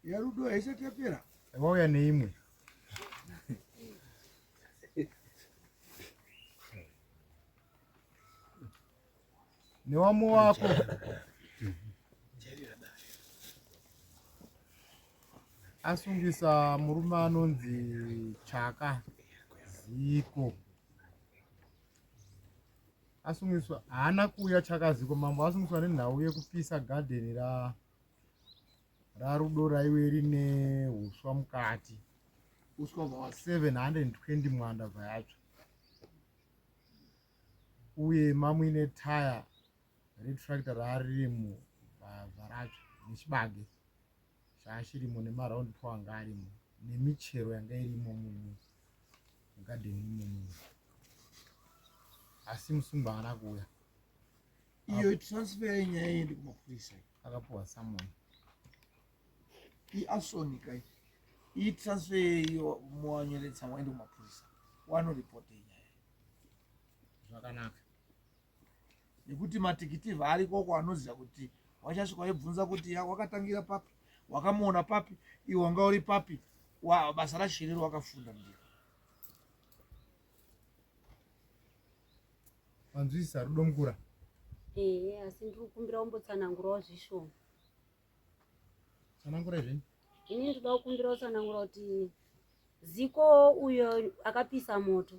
Yarudo haisati yapera. Wauya neimwe. Newamu wako. Asungisa murume anonzi Chaka Ziko. Asungiswa haana kuuya Chaka Ziko, mambo asungiswa nenhau yekupisa gadheni rarudo raive rine huswa mukati. Uswa bwa 720 mwanda bvayacho. Uye mamuine taya retractor rari mubva racho nechibage chaachirimo nemaraundi po anga arimo nemichero yanga irimo mugadheni imomo. Asi musungwa haana kuuya. iyo transfer yenyaya yendi kumapurisa Akapuwa samoni. Asonika iyi transfer iyo muwanyeretsa mwaende kumapurisa wanoripota yenyaya Zvakanaka. nekuti matikitivha arikoko anoziva kuti wachasvika waibvunza kuti wakatangira papi, wakamuona papi, iwe wanga uri papi, basa rashiriro wakafunda ndiro. Wanzwisa Rudo Mukura? Asi ndiri kukumbira umbotsanangurawo zvishoma. Tsanangura zvini? Ini ndoda kukumbira utsanangura kuti Ziko uyo akapisa moto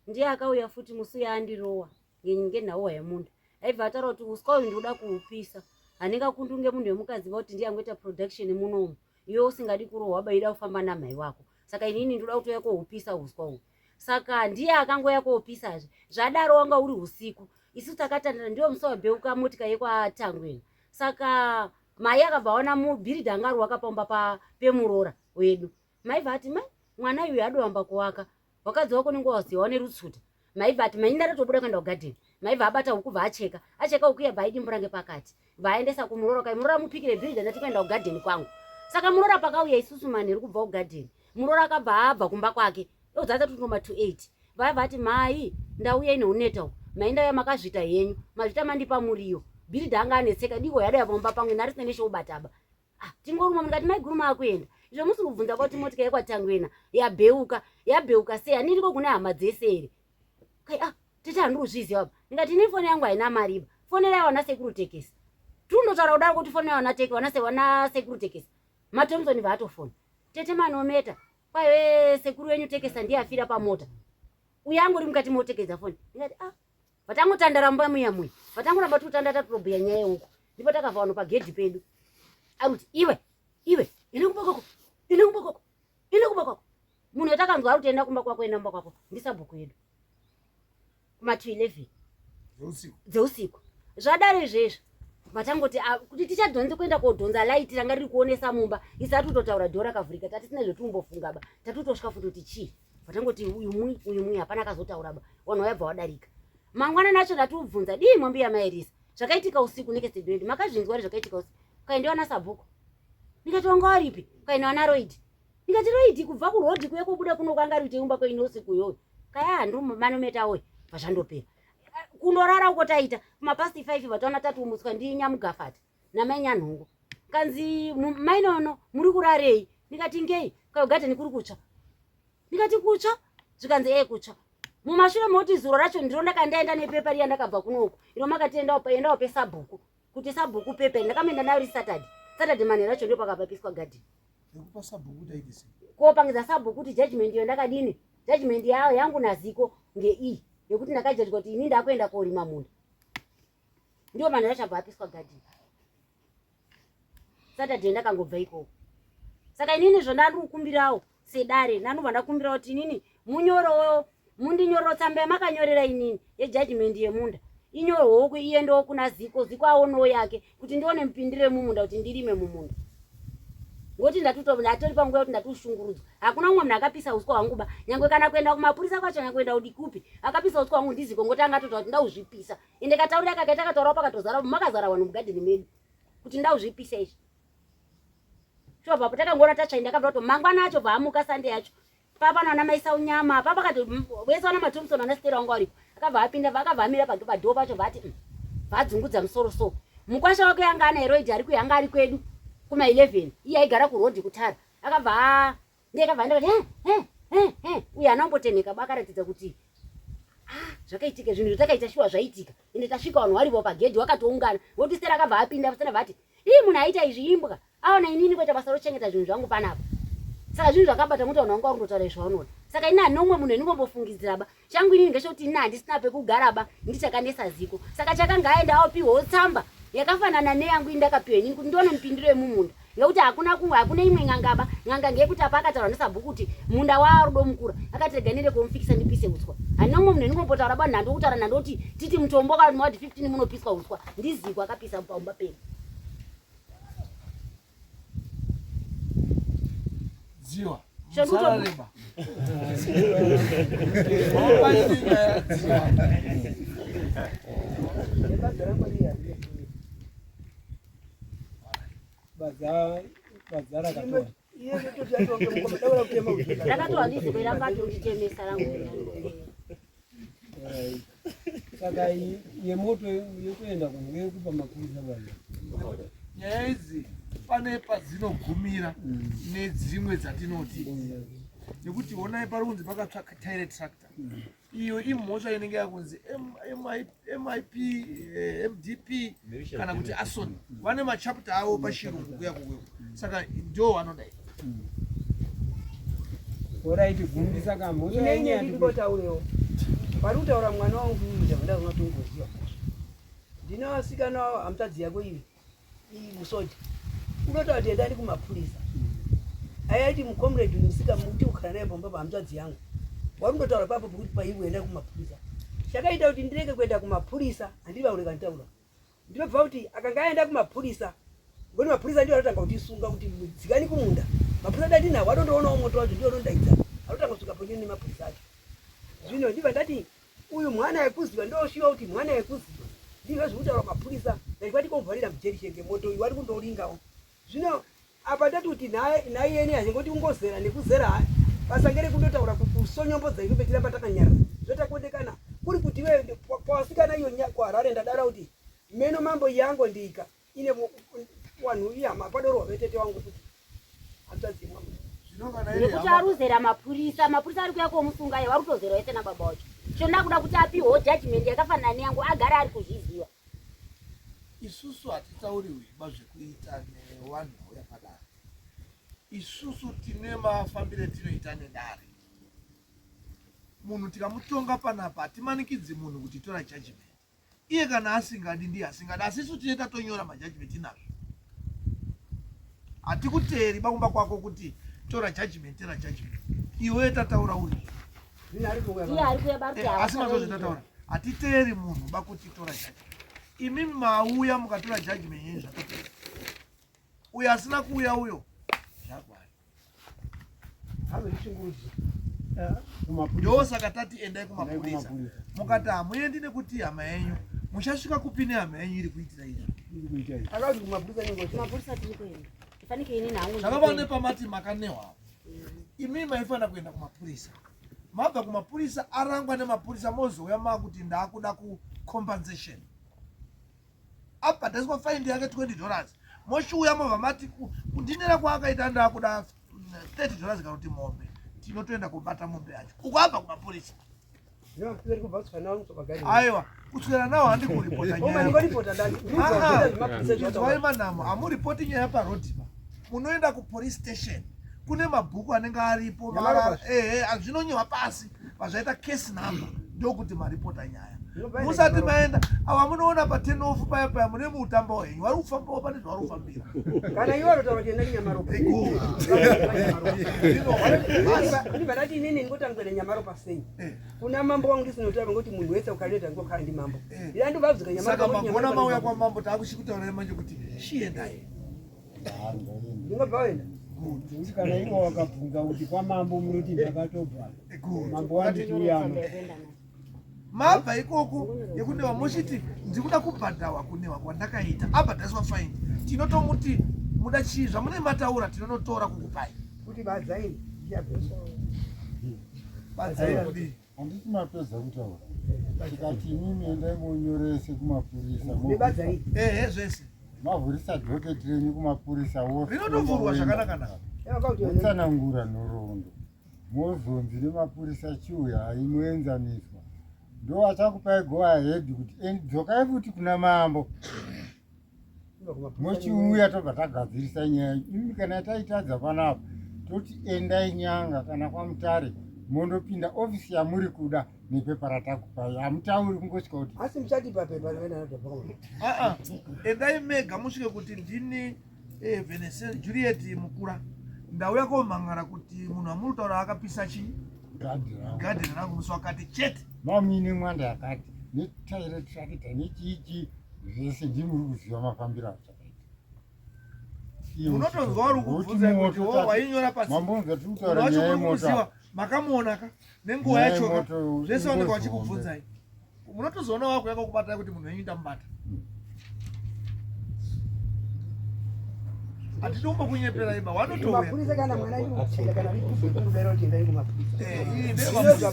ndiye akauya futi musi yaandirowa ngenhauwa yemunda. Aibva ataura kuti uswa uyu ndoda kuupisa. Hanenga kundunge munhu wemukadzi kuti ndiye angoita production munomu. Iwe usingadi kurohwa baida kufamba namai wako. Saka inini ndoda kuti uye koupisa uswa uyu. Saka ndiye akangoya kopisazve. Zvadaro wanga uri usiku. Isu takatandara ndiyo musi wabheuka motika yekwatangwena. Saka mai akabva aona mubhiridha anga ari wakapamba pemurora wedu. Maibva ati mai mwana uyu adoamba kuwaka. Wakadzi wako ningo waziva nerutsuta. Maibva ati mainda ratobuda kuenda kugadheni. Maibva abata huku bva acheka. Acheka huku yabva aidimbura ngepakati. Vaendesa kumurora kai murora mupikire bhiridha ndati kuenda kugadheni kwangu. Saka murora pakauya isusu manheru kubva kugadheni. Murora akabva abva kumba kwake. Odzata tutoma 28. Vaibva ati mai ndauya ine uneta uku. Mainda yamakazvita henyu. Mazvita mandipa muriyo. Bhiridha anga anetseka diko yada yapamba pamwe narisina neshobataba. Tingoruma mungati mai guruma akuenda. Izvo musi kubvunza kuti motika yekwatangwena yabheuka sei handiriko kune hama dzese here. Kai tete handikuzviziva apa. Ndikati ini foni yangu haina mariba. Fonera yawana sekuru tekesi. Tunotaura kudaro kuti foni yawana teke wana sekuru tekesi. Matomsoni vaatofona. Tete manometa. Kwaiwe sekuru wenyu tekesa ndiye afira pamota. Uyangu uri mukati motekeza foni. Ndikati vatangotandara mumba muya. Vatangoramba tutandata turobhuya nyaya yehuko. Ndipo takabva wano pagedhi pedu. Akuti iwe ine kumba kwako. Munhu watakanzwa ari kutienda kumba kwako enda kumba kwako. Ndisabhuku yedu. Kuma 2:11 dzeusiku. Zvadaro izvezvo. Vatangoti kuti tichadhonze kuenda kodhonza laiti ranga riri kuonesa mumba. Isati kutotaura dhora kavhurika tatisina zvetumbofunga ba. Tatutosvika futi kuti chii. Vatangoti uyu mui hapana akazotaura ba. Wanhu wabva wadarika. Mangwana nacho ndatubvunza dii mwambi yamairisa. Zvakaitika usiku nekested wedu. Makazvinzwa zvakaitika usiku. Kaendiwa nasabhuku. Ndikati wanga waripi? Kaendiwa naRoid. Ndikati Roid kubva kurodhi kuye kubuda kuno kwanga ari kuteumba kweino usiku yoyo. Kaya ndumu manometa we. Vazhandopera. Kundorara uko taita kuma past 5 vataona tatumutswa ndi Nyamugafata namanya nhungu. Kanzi mainono muri kurarei? Ndikati ngei? Kayogadheni kuri kutsva. Ndikati kutsva? Zvikanzi kutsva. Mumashure moti zuro racho ndiro ndakandaenda nepepa riya ndakabva kunoko. Ino makatienda pe sabhuku. Kuti sabhuku pepa ndakamenda nayo Saturday mane racho ndipo pakapapiswa gadheni. Nekupa sabhuku taitise. Kopangidza sabhuku kuti judgment yo ndakadini? Judgment yangu naZiko ngei. Yekuti ndakajajwa kuti ini ndakuenda korima munda. Ndio mane racho apapiswa gadheni. Saturday ndakangobva ikoko. Saka inini zvandari kukumbirawo sedare nanobva ndakumbirawo kuti inini mundinyoro tsamba yamakanyorera inini yejudgment yemunda. Inyorwewo kuiendewo kuna Ziko aonewo yake kuti ndione mupindire mumunda kuti ndirime mumunda. Ngoti ndatori panguva kuti ndatushungurudzwa. Hakuna umwe munhu akapisa uswa hwangu ba. Nyangwe kana kuenda kumapurisa kwacho nyangwe kuenda udikupi. Akapisa uswa hwangu ndiZiko ngoti angatotaura kuti ndauzvipisa. Ende kataurira akakaita kataurawo pakatozara makazara vanhu mugadheni medu. Kuti ndauzvipisa izvi. Chobva patakangona tachaenda akabva kuti mangwana acho bvaamuka Sunday yacho. Papa nana maisa unyama. Papa kati wese wana Matomson ana Stella wangu aripo. Akabva apinda vakavamira padhopa pacho vati vadzungudza musoro so. Mukwasha wake yanga ana Heroid ari kuyanga ari kwedu. kuma 11 iye aigara kurodhi kutara akabva ndekabva ndakati uye anambotemeka bakaratidza kuti zvakaitika zvinhu takaita shuwa zvaitika ende tasvika vanhu varivo pagedhi wakatoungana voti sera akabva apinda sena vati munhu aita izvi imbwa aona inini kuita basa rochengeta zvinhu zvangu panapa saka zvinhu zvakabata muti vanhu vangu vakundotaura izvaunoda saka ini handi nomwe munhu endingombofungidziraba changu inini ngechekuti ini handisina pekugaraba ndichakanesa ziko saka chakanga aenda aopiwawo tsamba yakafanana neyangu indakapiwa inini kuti ndione mupindiro yemumunda ngekuti hakuna imwe ng'angaba ng'anga ngeyekuti apa akataura nesabhuku kuti munda warudo mukura akati rega nende komufikisa ndipise uswa handina umwe munhu endingombotaura ba nhando kutaura nhandoti titi mutombo kana mawati 15 munopiswa uswa ndiziko akapisa paumba penyu dziwa Shanduto- musarareba ndakatoa ndiziko irangati nditemesa rangu saka yemoto yotoenda kunekupa mapurisa vanhu nyaya idzi pane padzinogumira nedzimwe dzatinoti nekuti onai pari kunzi pakatsvaka tire tractor iyo imhosva inenge yakunzi MIP MDP kana kuti asoni vane machapta avo pachirungu kuya kukweko saka ndo vanodai oraiti gumbi saka inenge ndikotauriwo pari kutaura mwana wangu ndavanda unotongoziva ndinovasikana wavo hamutadzi yako ivi musoja unotaura kuti endani kumapurisa ayaiti mucomrade unisika muti ukara naye pambapa hamutadzi yangu wakundotaura papo pekuti paiwe enda kumapurisa chakaita kuti ndireke kuenda kumapurisa handivaureka nditaura ndinobva kuti akanga aenda kumapurisa ngoni mapurisa ndiwo anotanga kutisunga kuti dzikani kumunda mapurisa dati nawo adondoonawo moto wacho ndiwo anondaidza anotanga kusuka ponyeni nemapurisa acho zvino ndibva ndati uyu mwana wekuziva ndoshiva kuti mwana wekuziva ndizvo zvekutaura mapurisa ndaikwatikomubvarira mujerishenge moto uyu wari kundouringawo zvino apa ndati kuti naiyeni hazingoti ungozera nekuzera basa ngere kundotaura kusonyombodza iko petiramba takanyara zvotakondekana kuri kuti iwe kwawasikana iyo kwaharare ndadara kuti meno mambo yango ndika ine wanhu iyama padoro vetete wangu kuti hatadzimwa nekuti aruzera mapurisa ari kuya komusunga ye vari kutozera wese nababa wacho chonda kuda kuti apiwewo judgment yakafanana neyangu agara ari kuzviziva isusu hatitauriwi bazvekuita nevanhu vauya padare isusu tine mafambire tinoita nedare munhu tikamutonga panapa hatimanikidzi munhu kuti tora judgment iye kana asingadi ndiye asingadi asi isu tine tatonyora majudgment nazvo hatikuteeri bakumba kwako kuti tora judgment tera judgment iwe tataura uri iye ari kuya asi mazvozvo tataura hatiteeri munhu bakuti tora judgment imi mauya mukatora judgment yenyu zvatoteera uyo asina kuuya uyo zvagwari ndosaka tati endai kumapurisa mukati hamuendi nekuti hama yenyu muchasvika kupi nehama yenyu iri kuitira izvo akati kumapurisa mapurisa tiri kuenda ifanike ini nangu zvakava nepamati makanehwavo imi maifanira kuenda kumapurisa mabva kumapurisa arangwa nemapurisa mozouya makuti ndaakuda kucompensation abhadhariswa faindi yake $20 moshiuya mobva mati kundinera kwaakaita ndaakuda $30 kana kuti mombe tinotoenda kubata mombe yacho ukwabva kumapurisa aiwa kuswera nawo handi kuripota nyaya manamo hamuripoti nyaya parodhipa munoenda kupolice station kune mabhuku anenge aripo zvinonyorwa pasi pazvaita case number ndokuti maripota nyaya musati maenda ava munoona pa10 off paya paya mune mutambo wenyu vari kufambawo pane zvavari kufambira kana iwo anotaura kuti enda kunyamaro ndibvanati inini ndingotangwere nyamaro pasei kuna mambo wangu ndisinotaura ngoti munhu wese ukareta ngokhala ndi mambo ila ndibvabvika nyamaro mangona mauya kwa mambo taakushikutaurira manje kuti shiendai ndingobva wenda kuti kana iwo wakabvunza kuti kwamambo munoti ndakatobva mambo wandituyama mabva ikoko yekuti vamoshiti ndikuda kubhadhawa kunewa kwandakaita abhadhariswa faini tinotomuti muda chii zvamune mataura tinonotora kukupai kuti badzaini badzaini kudi handiti mapedza kutaura tikati imimi endai monyorese kumapurisa badzaini zvese mavhurisa dhoketi renyu kumapurisa rinotovhurwa zvakanaka wotsanangura nhoroondo mozonzi nemapurisa chiuya inoenzaniswa ndo achakupai go ahead kuti dzokai futi kuna mambo mochiuya tobva tagadzirisa nyaya imi kana taitadza panapa toti endai nyanga kana kwamutare mondopinda ofisi yamuri kuda nepepa ratakupai hamutauri kungosvika kuti asi muchatipa pepa endai mega musvike kuti ndini Vanessa Juliet mukura ndauya komhangara kuti munhu amuritaura akapisa chii gadheni rangu musi wakati chete mamine mwanda yakati netaire trakita nechiichi zvese ndimuri kuziva mafambiro achakaita unotonzwa uri kubvunza kuti wainyora pasi mambonza tiutaura nyaya yemota makamuonaka nenguva yachoka zvese vanenge vachikubvunzai munotozoona wako yakakubatai kuti munhu wenyu ndamubata hatidi kumbokunyepera imba wanotouya mapurisa kana mwana imuchenda kana rikudero kuti ndai kumapurisa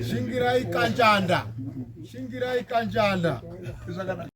shingirai kanjanda shingirai kanjanda zvakanaka